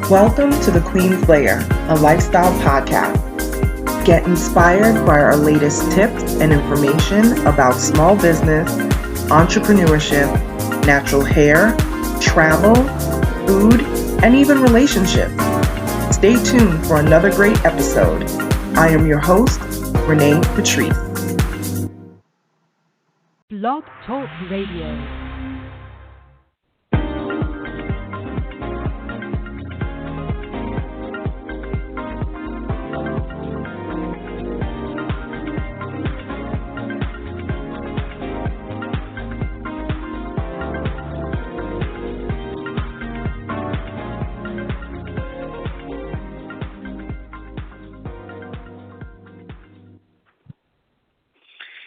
Welcome to the Queen's Lair, a lifestyle podcast. Get inspired by our latest tips and information about small business, entrepreneurship, natural hair, travel, food, and even relationships. Stay tuned for another great episode. I am your host, Renée Patrice. Blog Talk Radio.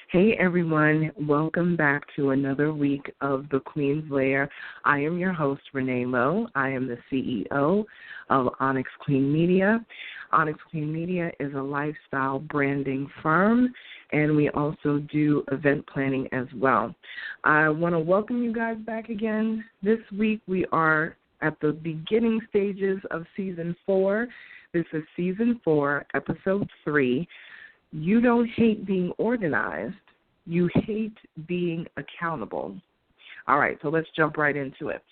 Hey everyone, welcome back to another week of the Queen's Lair. I am your host, Renée Lowe. I am the CEO of OnyxQueen Media. OnyxQueen Media is a lifestyle branding firm, and we also do event planning as well. I want to welcome you guys back again. This week we are at the beginning stages of Season 4. This is Season 4, Episode 3. You don't hate being organized. You hate being accountable. All right, so let's jump right into it.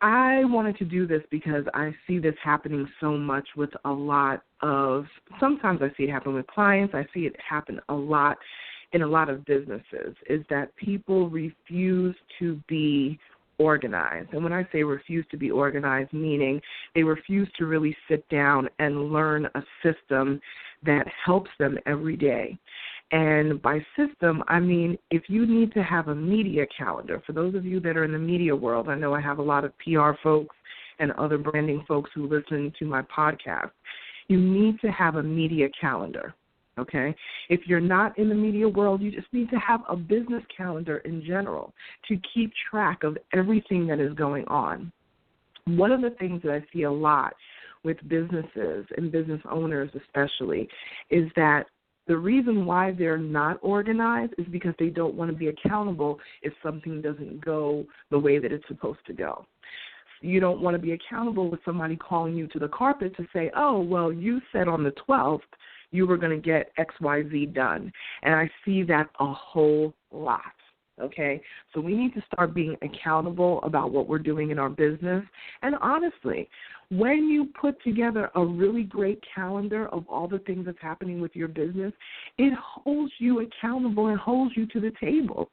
I wanted to do this because I see this happening so much with sometimes I see it happen with clients. I see it happen a lot in a lot of businesses, is that people refuse to be organized. And when I say refuse to be organized, meaning they refuse to really sit down and learn a system that helps them every day. And by system, I mean if you need to have a media calendar, for those of you that are in the media world, I know I have a lot of PR folks and other branding folks who listen to my podcast. You need to have a media calendar, okay? If you're not in the media world, you just need to have a business calendar in general to keep track of everything that is going on. One of the things that I see a lot with businesses and business owners especially is that the reason why they're not organized is because they don't want to be accountable if something doesn't go the way that it's supposed to go. You don't want to be accountable with somebody calling you to the carpet to say, oh, well, you said on the 12th you were going to get XYZ done. And I see that a whole lot. Okay, so we need to start being accountable about what we're doing in our business. And honestly, when you put together a really great calendar of all the things that's happening with your business, it holds you accountable and holds you to the table.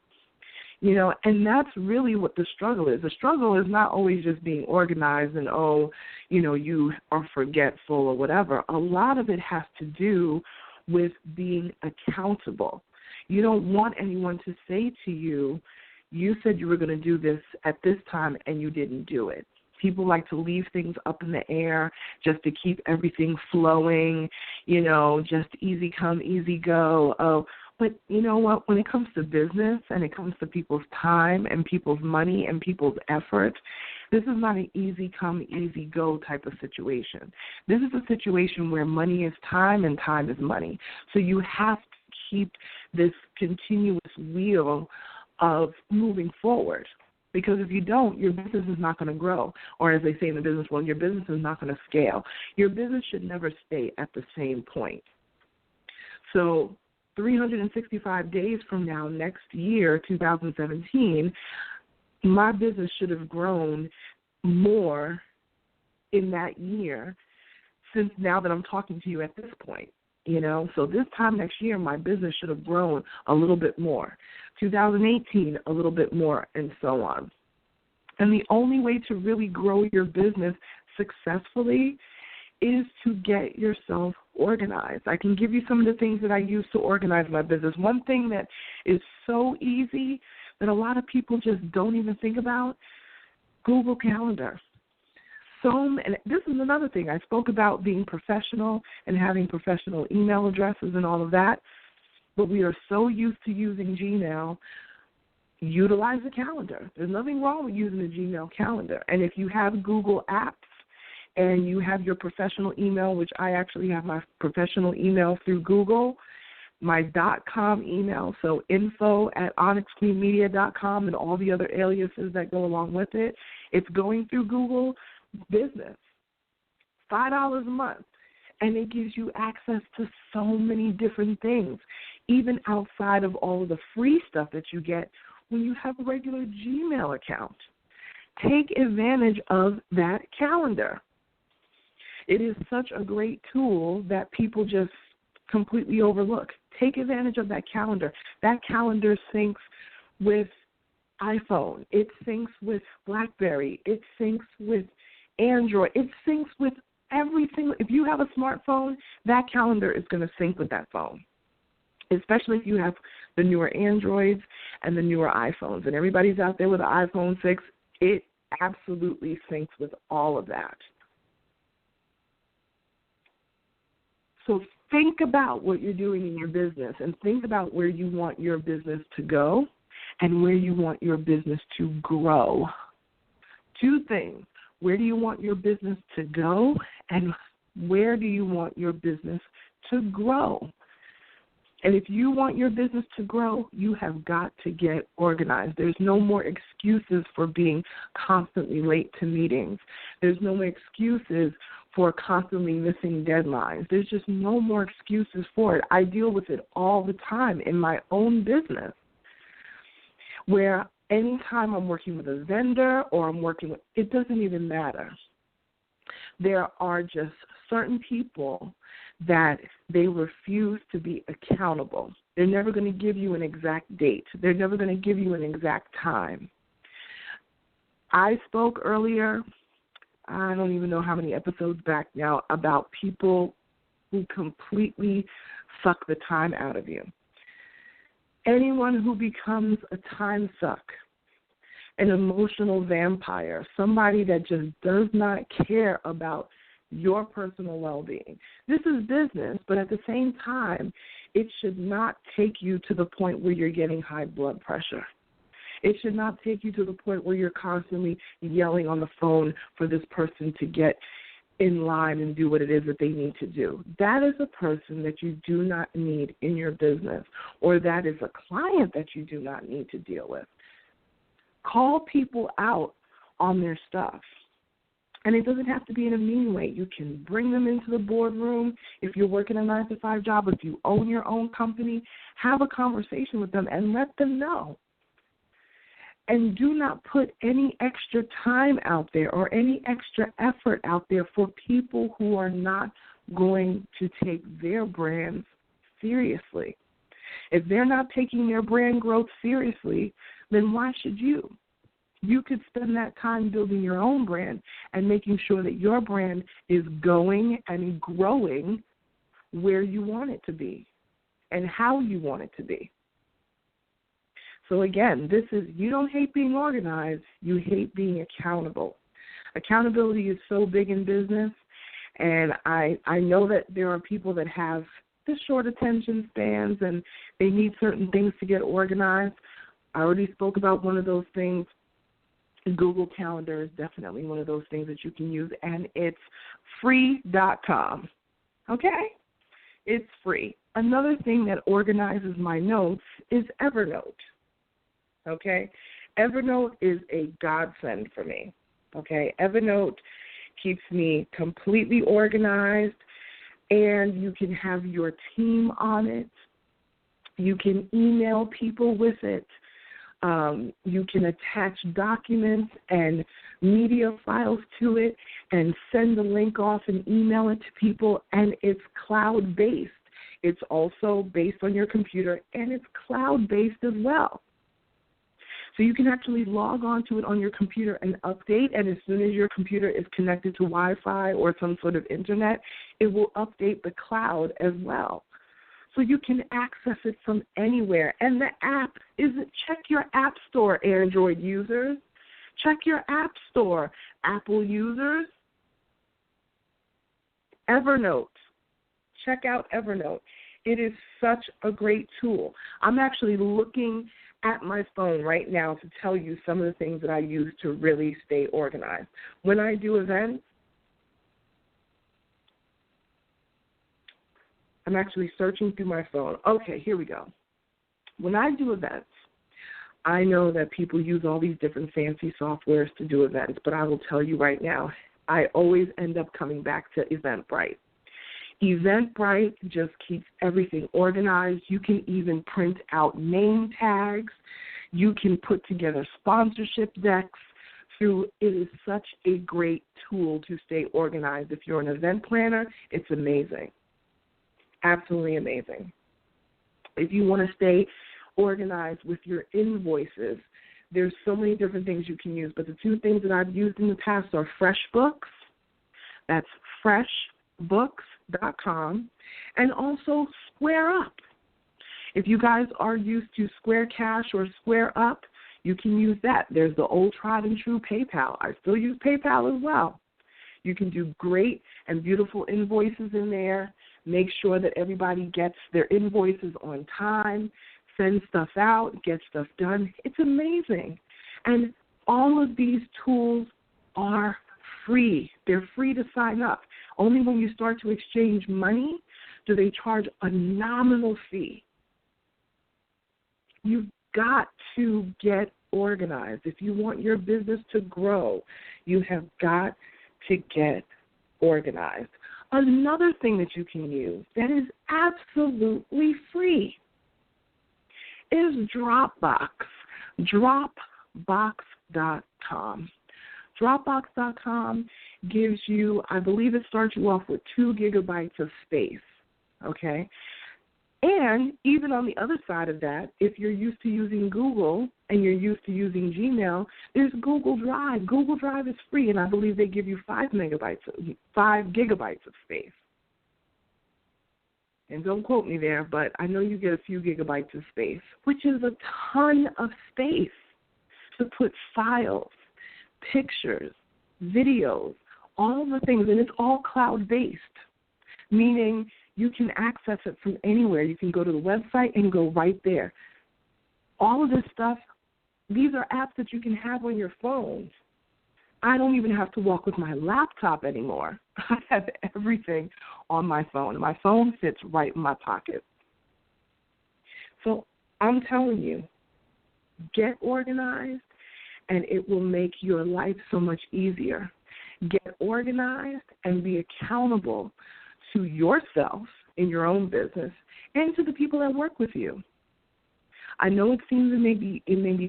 You know, and that's really what the struggle is. The struggle is not always just being organized and, you are forgetful or whatever. A lot of it has to do with being accountable. You don't want anyone to say to you, you said you were going to do this at this time and you didn't do it. People like to leave things up in the air just to keep everything flowing, just easy come, easy go. Oh, but you know what? When it comes to business and it comes to people's time and people's money and people's effort, this is not an easy come, easy go type of situation. This is a situation where money is time and time is money. So you have to keep this continuous wheel of moving forward. Because if you don't, your business is not going to grow. Or as they say in the business world, your business is not going to scale. Your business should never stay at the same point. So 365 days from now, next year, 2017, my business should have grown more in that year since now that I'm talking to you at this point. So this time next year, my business should have grown a little bit more. 2018, a little bit more, and so on. And the only way to really grow your business successfully is to get yourself organized. I can give you some of the things that I use to organize my business. One thing that is so easy that a lot of people just don't even think about, Google Calendar. And this is another thing. I spoke about being professional and having professional email addresses and all of that, but we are so used to using Gmail. Utilize the calendar. There's nothing wrong with using a Gmail calendar. And if you have Google Apps and you have your professional email, which I actually have my professional email through Google, my .com email, so info@onyxqueenmedia.com and all the other aliases that go along with it, it's going through Google Business. $5 a month, and it gives you access to so many different things, even outside of all of the free stuff that you get when you have a regular Gmail account. Take advantage of that calendar. It is such a great tool that people just completely overlook. Take advantage of that calendar. That calendar syncs with iPhone. It syncs with BlackBerry. It syncs with Android. It syncs with everything. If you have a smartphone, that calendar is going to sync with that phone, especially if you have the newer Androids and the newer iPhones. And everybody's out there with an iPhone 6. It absolutely syncs with all of that. So think about what you're doing in your business and think about where you want your business to go and where you want your business to grow. Two things. Where do you want your business to go and where do you want your business to grow? And if you want your business to grow, you have got to get organized. There's no more excuses for being constantly late to meetings. There's no more excuses for constantly missing deadlines. There's just no more excuses for it. I deal with it all the time in my own business, where anytime I'm working with a vendor or I'm working with, it doesn't even matter. There are just certain people that they refuse to be accountable. They're never going to give you an exact date. They're never going to give you an exact time. I spoke earlier, I don't even know how many episodes back now, about people who completely suck the time out of you. Anyone who becomes a time suck, an emotional vampire, somebody that just does not care about your personal well-being. This is business, but at the same time, it should not take you to the point where you're getting high blood pressure. It should not take you to the point where you're constantly yelling on the phone for this person to get in line and do what it is that they need to do. That is a person that you do not need in your business, or that is a client that you do not need to deal with. Call people out on their stuff. And it doesn't have to be in a mean way. You can bring them into the boardroom. If you're working a 9-to-5 job, if you own your own company, have a conversation with them and let them know. And do not put any extra time out there or any extra effort out there for people who are not going to take their brands seriously. If they're not taking their brand growth seriously, then why should you? You could spend that time building your own brand and making sure that your brand is going and growing where you want it to be and how you want it to be. So again, this is, you don't hate being organized, you hate being accountable. Accountability is so big in business, and I know that there are people that have the short attention spans and they need certain things to get organized. I already spoke about one of those things. Google Calendar is definitely one of those things that you can use, and it's free.com. Okay? It's free. Another thing that organizes my notes is Evernote. Okay? Evernote is a godsend for me. Okay? Evernote keeps me completely organized, and you can have your team on it. You can email people with it. You can attach documents and media files to it and send the link off and email it to people, and it's cloud-based. It's also based on your computer, and it's cloud-based as well. So you can actually log on to it on your computer and update, and as soon as your computer is connected to Wi-Fi or some sort of internet, it will update the cloud as well. So you can access it from anywhere. And the app check your app store, Android users. Check your app store, Apple users. Evernote. Check out Evernote. It is such a great tool. I'm actually looking at my phone right now to tell you some of the things that I use to really stay organized. When I do events, I'm actually searching through my phone. Okay, here we go. When I do events, I know that people use all these different fancy softwares to do events, but I will tell you right now, I always end up coming back to Eventbrite. Eventbrite just keeps everything organized. You can even print out name tags. You can put together sponsorship decks. It is such a great tool to stay organized. If you're an event planner, it's amazing. Absolutely amazing. If you want to stay organized with your invoices, there's so many different things you can use, but the two things that I've used in the past are FreshBooks. That's freshbooks.com, and also SquareUp. If you guys are used to Square Cash or SquareUp, you can use that. There's the old tried and true PayPal. I still use PayPal as well. You can do great and beautiful invoices in there. Make sure that everybody gets their invoices on time, send stuff out, get stuff done. It's amazing. And all of these tools are free. They're free to sign up. Only when you start to exchange money do they charge a nominal fee. You've got to get organized. If you want your business to grow, you have got to get organized. Another thing that you can use that is absolutely free is Dropbox, Dropbox.com. Dropbox.com gives you, I believe it starts you off with 2 gigabytes of space, okay? And even on the other side of that, if you're used to using Google and you're used to using Gmail, there's Google Drive. Google Drive is free, and I believe they give you 5 gigabytes of space. And don't quote me there, but I know you get a few gigabytes of space, which is a ton of space to put files, pictures, videos, all of the things, and it's all cloud-based, meaning you can access it from anywhere. You can go to the website and go right there. All of this stuff, these are apps that you can have on your phone. I don't even have to walk with my laptop anymore. I have everything on my phone. My phone fits right in my pocket. So I'm telling you, get organized, and it will make your life so much easier. Get organized and be accountable to yourself in your own business and to the people that work with you. I know it seems it may be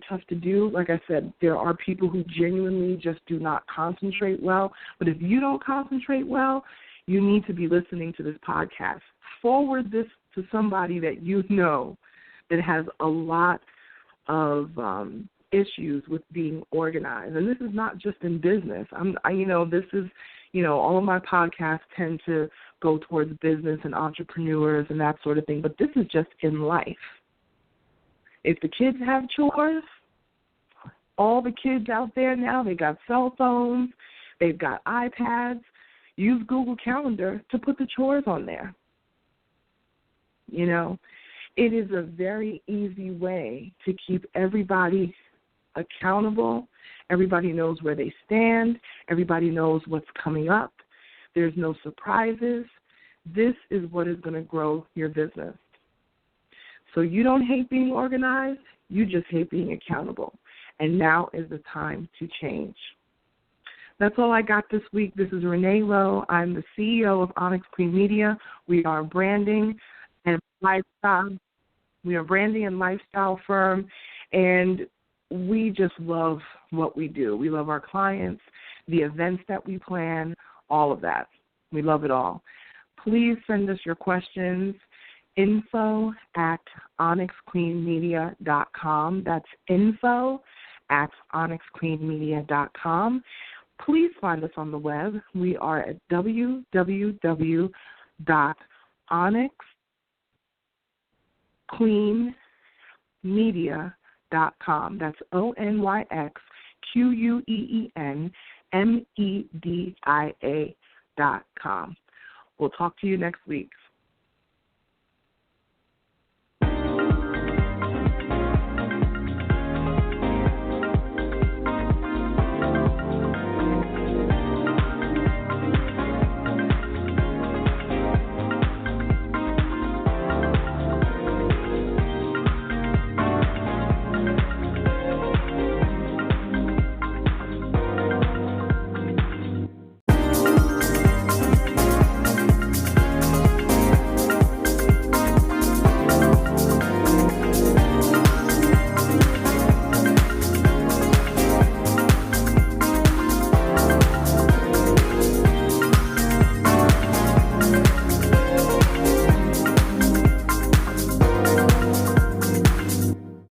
tough to do. Like I said, there are people who genuinely just do not concentrate well. But if you don't concentrate well, you need to be listening to this podcast. Forward this to somebody that you know that has a lot of issues with being organized. And this is not just in business. All of my podcasts tend to go towards business and entrepreneurs and that sort of thing, but this is just in life. If the kids have chores, all the kids out there now, they got cell phones, they've got iPads. Use Google Calendar to put the chores on there. You know, it is a very easy way to keep everybody accountable. Everybody knows where they stand. Everybody knows what's coming up. There's no surprises. This is what is going to grow your business. So you don't hate being organized. You just hate being accountable. And now is the time to change. That's all I got this week. This is Renée Lowe. I'm the CEO of OnyxQueen Media. We are a branding and lifestyle firm, and we just love what we do. We love our clients, the events that we plan, all of that. We love it all. Please send us your questions, info@OnyxQueenMedia.com. That's info@OnyxQueenMedia.com. Please find us on the web. We are at www.OnyxQueenMedia.com. That's OnyxQueenMedia.com. We'll talk to you next week.